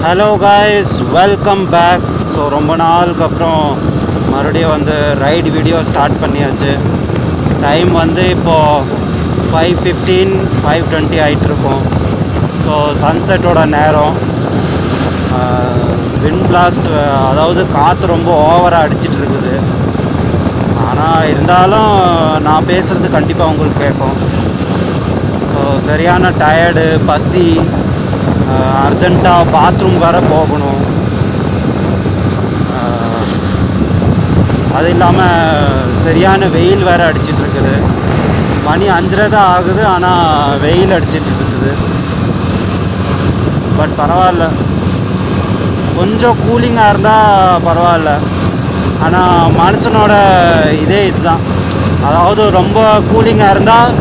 Hello guys, welcome back. So ரொம்ப நாளுக்கு அப்புறம் மறுபடியும் வந்து ரைடு வீடியோ ஸ்டார்ட் பண்ணியாச்சு. டைம் வந்து இப்போது 5:15 5:20 ஆகிட்டுருக்கோம். ஸோ சன்செட்டோட நேரம். விண்ட் பிளாஸ்ட், அதாவது காற்று ரொம்ப ஓவராக அடிச்சிட்டு இருக்குது. ஆனால் இருந்தாலும் நான் பேசுகிறது கண்டிப்பாக உங்களுக்கு கேட்கும். ஸோ சரியான டயர்டு, பசி, அர்ஜெண்ட்டாக பாத்ரூம் வேறு போகணும். அது இல்லாமல் சரியான வெயில் வேறு அடிச்சிட்ருக்குது. மணி 5:30 தான் ஆகுது, ஆனால் வெயில் அடிச்சிட்டு இருக்குது. பட் பரவாயில்ல, கொஞ்சம் கூலிங்காக இருந்தால் பரவாயில்ல. ஆனால் மனுஷனோட இதே இதுதான். அதாவது ரொம்ப கூலிங்காக இருந்தால்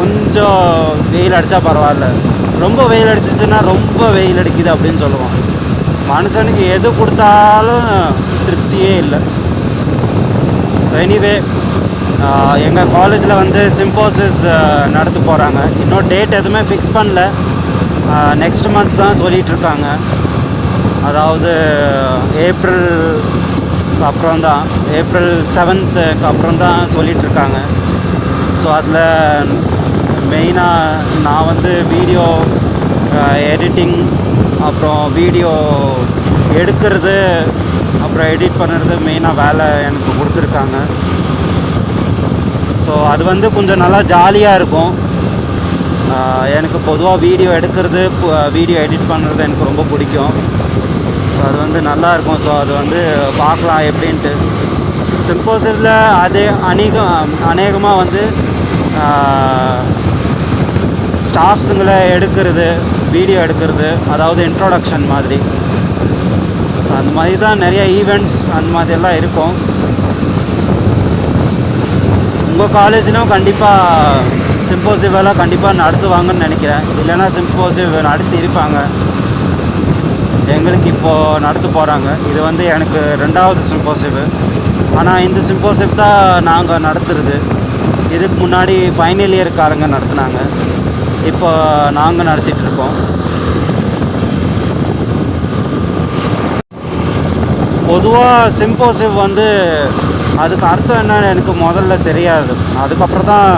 கொஞ்சம் வெயில் அடித்தா பரவாயில்ல. ரொம்ப வெயில் அடிச்சிச்சுன்னா ரொம்ப வெயில் அடிக்குது அப்படின்னு சொல்லுவோம். மனுஷனுக்கு எது கொடுத்தாலும் திருப்தியே இல்லை. ஸோ எனிவே, எங்கள் காலேஜில் வந்து சிம்போசிஸ் நடத்த போகிறாங்க. இன்னும் டேட் எதுவுமே ஃபிக்ஸ் பண்ணல. நெக்ஸ்ட் மந்த் தான் சொல்லிகிட்ருக்காங்க. அதாவது ஏப்ரல் அப்புறம் தான், ஏப்ரல் 7th அப்புறம் தான் சொல்லிகிட்ருக்காங்க. ஸோ அதில் மெயினாக நான் வந்து வீடியோ எடிட்டிங், அப்புறம் வீடியோ எடுக்கிறது, அப்புறம் எடிட் பண்ணுறது மெயினாக வேலை எனக்கு கொடுத்துருக்காங்க. ஸோ அது வந்து கொஞ்சம் நல்லா ஜாலியாக இருக்கும். எனக்கு பொதுவாக வீடியோ எடுக்கிறது, வீடியோ எடிட் பண்ணுறது எனக்கு ரொம்ப பிடிக்கும். ஸோ அது வந்து நல்லாயிருக்கும். ஸோ அது வந்து பார்க்கலாம் எப்படின்ட்டு. சிம்போசிஸில் அதே அநேகமாக வந்து ஸ்டாஃப்ஸுங்களை எடுக்கிறது, வீடியோ எடுக்கிறது, அதாவது இன்ட்ரோடக்ஷன் மாதிரி, அந்த மாதிரி தான் நிறைய ஈவெண்ட்ஸ் அந்த மாதிரியெல்லாம் இருக்கும். உங்கள் காலேஜிலும் கண்டிப்பாக சிம்போசிவ் எல்லாம் கண்டிப்பாக நடத்துவாங்கன்னு நினைக்கிறேன். இல்லைன்னா சிம்போசிவ் நடத்தி இருப்பாங்க. எங்களுக்கு இப்போது நடத்த போகிறாங்க. இது வந்து எனக்கு 2வது சிம்போசிவ். ஆனால் இந்த சிம்போசிவ் தான் நாங்கள் நடத்துறது. இதுக்கு முன்னாடி ஃபைனல் இயர்காரங்க நடத்துனாங்க. இப்போ நாங்கள் நடத்திட்டுருக்கோம். பொதுவாக சிம்போசிவ் வந்து அதுக்கு அர்த்தம் என்னன்னு எனக்கு முதல்ல தெரியாது. அதுக்கப்புறம் தான்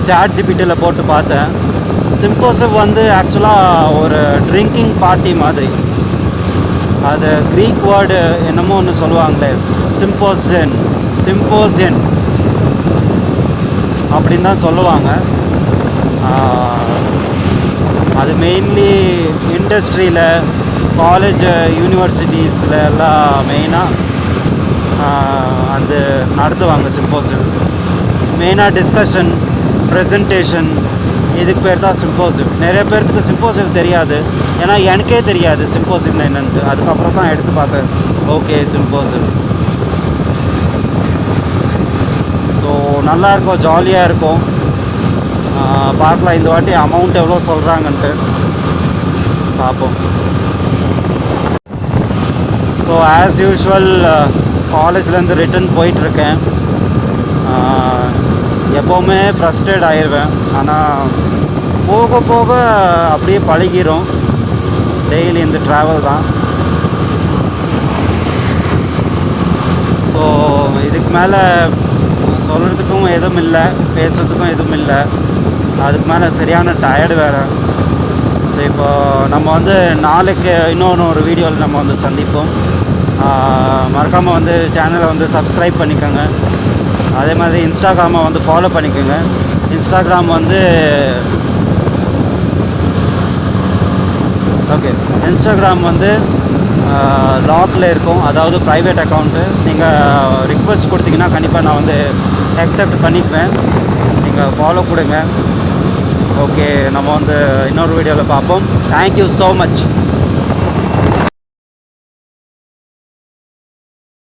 ChatGPTயில் போட்டு பார்த்தேன். சிம்போசிவ் வந்து ஆக்சுவலாக ஒரு ட்ரிங்கிங் பார்ட்டி மாதிரி. அது க்ரீக் வேர்டு என்னமோ ஒன்று சொல்லுவாங்களே, சிம்போசியன் அப்படின்னு தான் சொல்லுவாங்க. அது மெயின்லி இண்டஸ்ட்ரியில், காலேஜ், யூனிவர்சிட்டிஸில் எல்லாம் மெயினாக அது நடத்துவாங்க. சிம்போசிவ் மெயினாக டிஸ்கஷன், ப்ரெசன்டேஷன், இதுக்கு பேர் தான் சிம்போசிவ். நிறைய பேர்த்துக்கு சிம்போசிவ் தெரியாது. ஏன்னா எனக்கே தெரியாது சிம்போசிவ்னா என்னென்னு. அதுக்கப்புறம் தான் எடுத்து பார்த்தேன், ஓகே சிம்போசிவ். ஸோ நல்லாயிருக்கும், ஜாலியாக இருக்கும். பார்க்கலாம் இந்த வாட்டி அமௌண்ட் எவ்வளோ சொல்கிறாங்கன்ட்டு பார்ப்போம். ஸோ ஆஸ் யூஷுவல் காலேஜ்லேருந்து ரிட்டன் போயிட்டுருக்கேன். எப்போவுமே ஃப்ரஸ்ட்ரேட் ஆயிடுவேன். ஆனால் போக போக அப்படியே பழகிரும். டெய்லி இந்த ட்ராவல் தான். ஸோ இதுக்கு மேலே சொல்கிறதுக்கும் எதுவும் இல்லை, பேசுகிறதுக்கும் எதுவும் இல்லை. அதுக்கு மேலே சரியான டயர்டு வேறு. ஸோ இப்போ நம்ம வந்து நாளைக்கு இன்னொரு வீடியோவில் நம்ம வந்து சந்திப்போம். மறக்காமல் வந்து சேனலை வந்து சப்ஸ்கிரைப் பண்ணிக்கோங்க. அதே மாதிரி இன்ஸ்டாகிராமை வந்து ஃபாலோ பண்ணிக்கோங்க. இன்ஸ்டாகிராம் வந்து இன்ஸ்டாகிராம் வந்து லாக்கில் இருக்கும், அதாவது ப்ரைவேட் அக்கௌண்ட்டு. நீங்கள் ரிக்வெஸ்ட் கொடுத்தீங்கன்னா கண்டிப்பாக நான் வந்து அக்செப்ட் பண்ணிக்குவேன். நீங்கள் ஃபாலோ கொடுங்க. ஓகே, நம்ம வந்து இன்னொரு வீடியோவில் பார்ப்போம். Thank you so much.